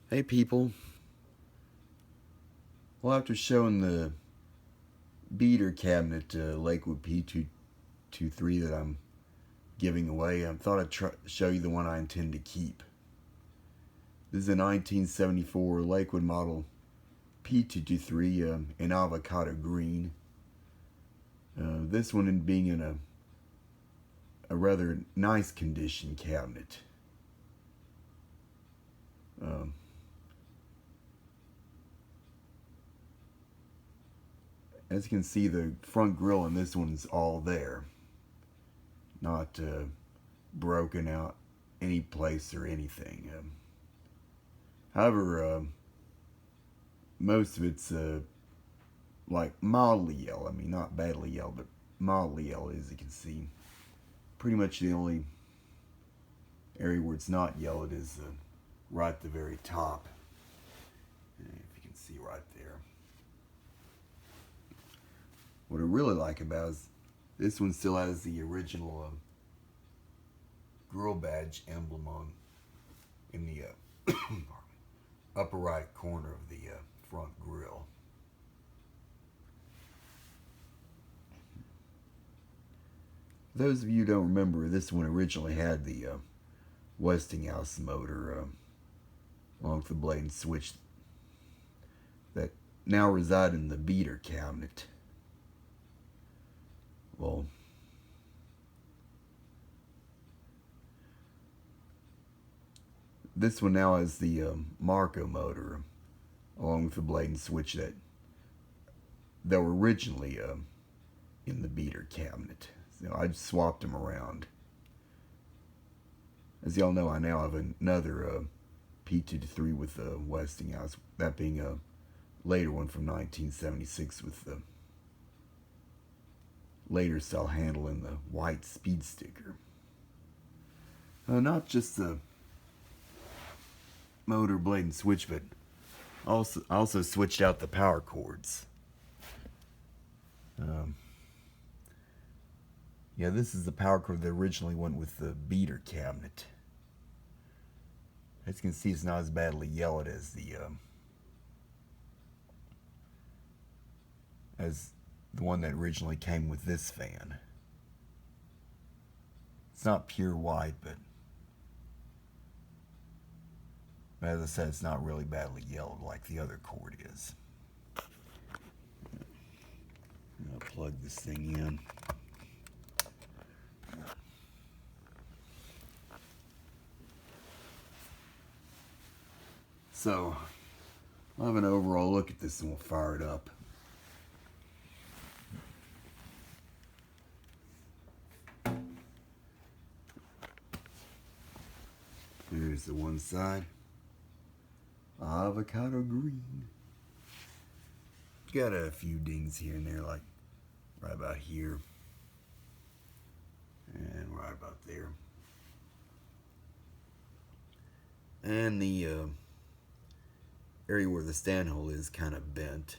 Hey people, well after showing the beater cabinet Lakewood P-223 that I'm giving away, I thought I'd show you the one I intend to keep. This is a 1974 Lakewood Model P-223 in avocado green. This one being in a rather nice condition cabinet. Um, as you can see, the front grille on this one's all there, not broken out any place or anything. However, most of it's like mildly yellow. I mean, not badly yellow, but mildly yellow, as you can see. Pretty much the only area where it's not yellowed is right at the very top. If you can see right there. What I really like about it is this one still has the original grill badge emblem on in the upper right corner of the front grill. Those of you who don't remember, this one originally had the Westinghouse motor along with the blade and switch that now reside in the beater cabinet. Well, this one now has the Marco motor along with the blade and switch that were originally in the beater cabinet. So I just swapped them around. As y'all know, I now have another P-223 with Westinghouse, that being a later one from 1976 with the later style handle and the white speed sticker. Not just the motor, blade, and switch, but also switched out the power cords. Yeah, this is the power cord that originally went with the beater cabinet. As you can see, it's not as badly yellowed as the one that originally came with this fan. It's not pure white, but as I said, it's not really badly yellowed like the other cord is. I'll plug this thing in. So, I'll have an overall look at this and we'll fire it up. Here's the one side. Avocado green. Got a few dings here and there, like right about here. And right about there. And the area where the stand hole is kind of bent.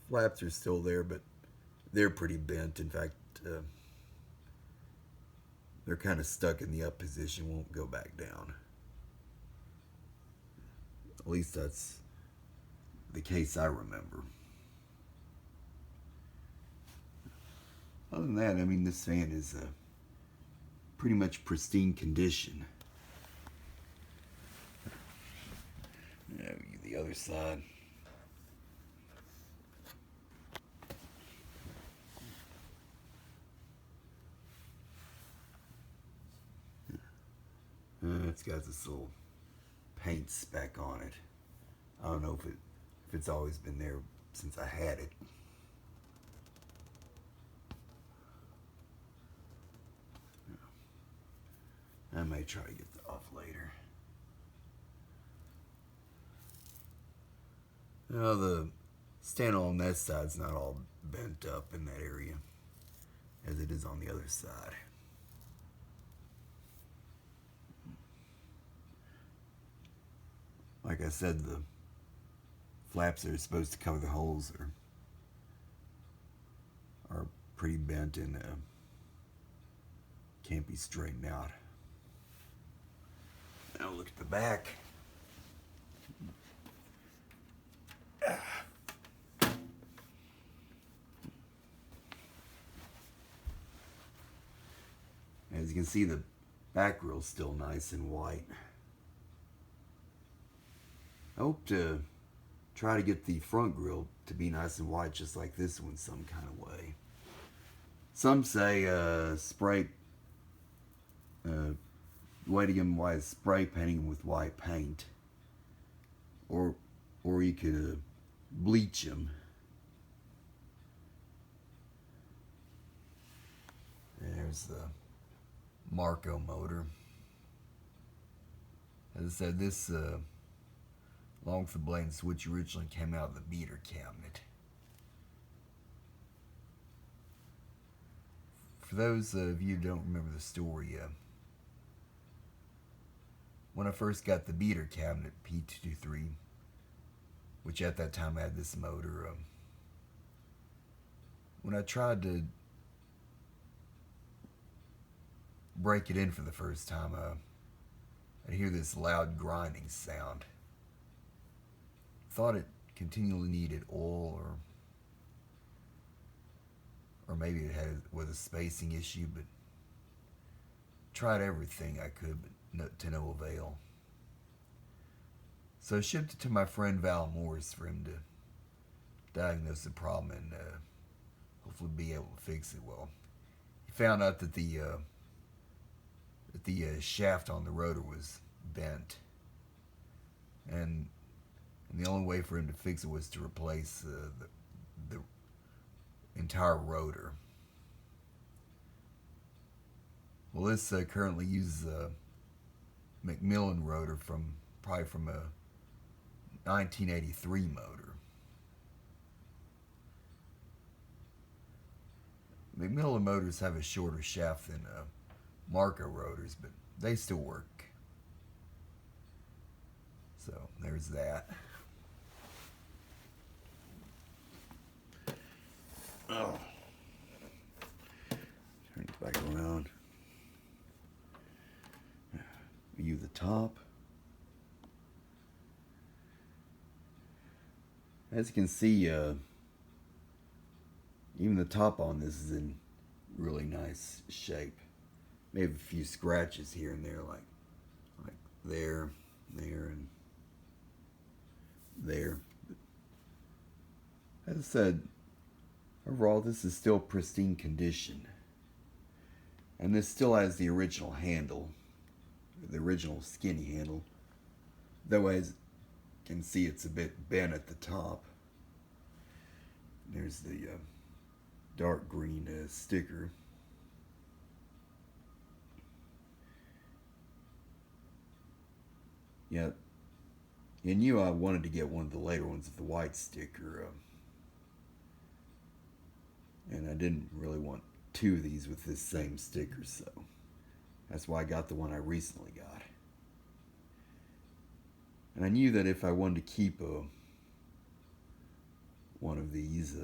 Flaps are still there, but they're pretty bent. In fact, they're kind of stuck in the up position, won't go back down. At least that's the case I remember. Other than that, I mean, this fan is pretty much pristine condition. Yeah, the other side. It's got this little paint speck on it. I don't know if it's always been there since I had it. I may try to get it off later. Now the stand on that side's not all bent up in that area as it is on the other side. Like I said, the flaps that are supposed to cover the holes are pretty bent and can't be straightened out. Now look look at the back. As you can see, the back grill's still nice and white. I hope to try to get the front grille to be nice and white just like this one some kind of way. Some say spray, the way to get them white is spray painting them with white paint. Or you could bleach them. There's the Marco motor. As I said, this along with the blade and switch originally came out of the beater cabinet. For those of you who don't remember the story, when I first got the beater cabinet P-223, which at that time had this motor, when I tried to break it in for the first time, I'd hear this loud grinding sound. Thought it continually needed oil, or maybe it was a spacing issue, but tried everything I could, but to no avail. So I shipped it to my friend Val Morris for him to diagnose the problem and hopefully be able to fix it. Well, he found out that the shaft on the rotor was bent, and the only way for him to fix it was to replace the entire rotor. Well, this currently uses a Macmillan rotor probably from a 1983 motor. Macmillan motors have a shorter shaft than Marco rotors, but they still work. So there's that. Oh, turn it back around. View the top. As you can see, even the top on this is in really nice shape. Maybe a few scratches here and there, like there, and there. As I said, overall, this is still pristine condition. And this still has the original handle, the original skinny handle. Though as you can see, it's a bit bent at the top. There's the dark green sticker. Yeah, I knew I wanted to get one of the later ones with the white sticker. And I didn't really want two of these with this same sticker, so that's why I got the one I recently got. And I knew that if I wanted to keep one of these,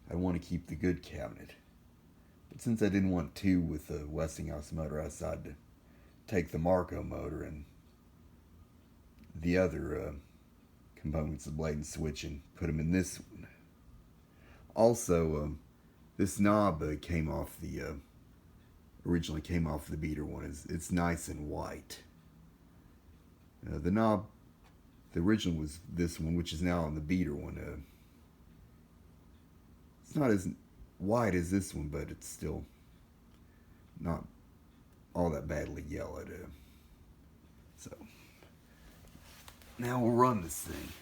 I want to keep the good cabinet. But since I didn't want two with the Westinghouse motor, I decided to take the Marco motor and the other components of blade and switch and put them in this one. Also, this knob came off the originally came off the beater one. It's nice and white. The knob, the original was this one, which is now on the beater one. It's not as white as this one, but it's still not all that badly yellowed. So now we'll run this thing.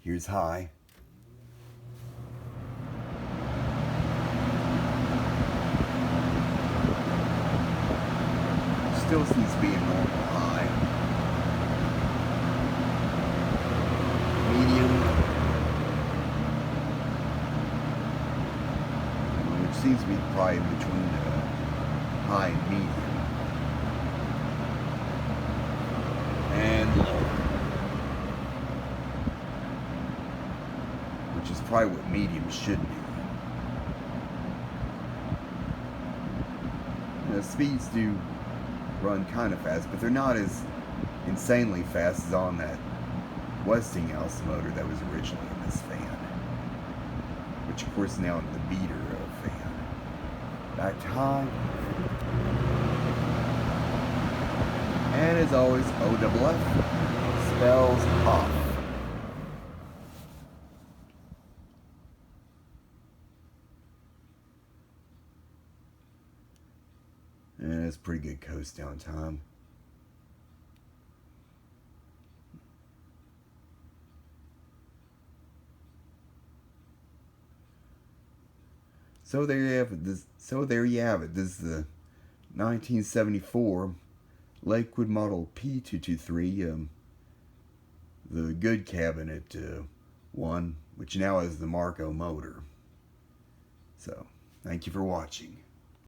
Here's high. Still seems to be a normal high. Medium. Which seems to be probably between high and medium. And low. Which is probably what medium should be. the speeds do run kind of fast, but they're not as insanely fast as on that Westinghouse motor that was originally in this fan, which of course is now in the beater fan. Back to high, and as always, OFF spells off. And it's pretty good coast down time. So there you have it. This is the 1974 Lakewood Model P-223, the good cabinet one, which now has the Marco motor. So, thank you for watching.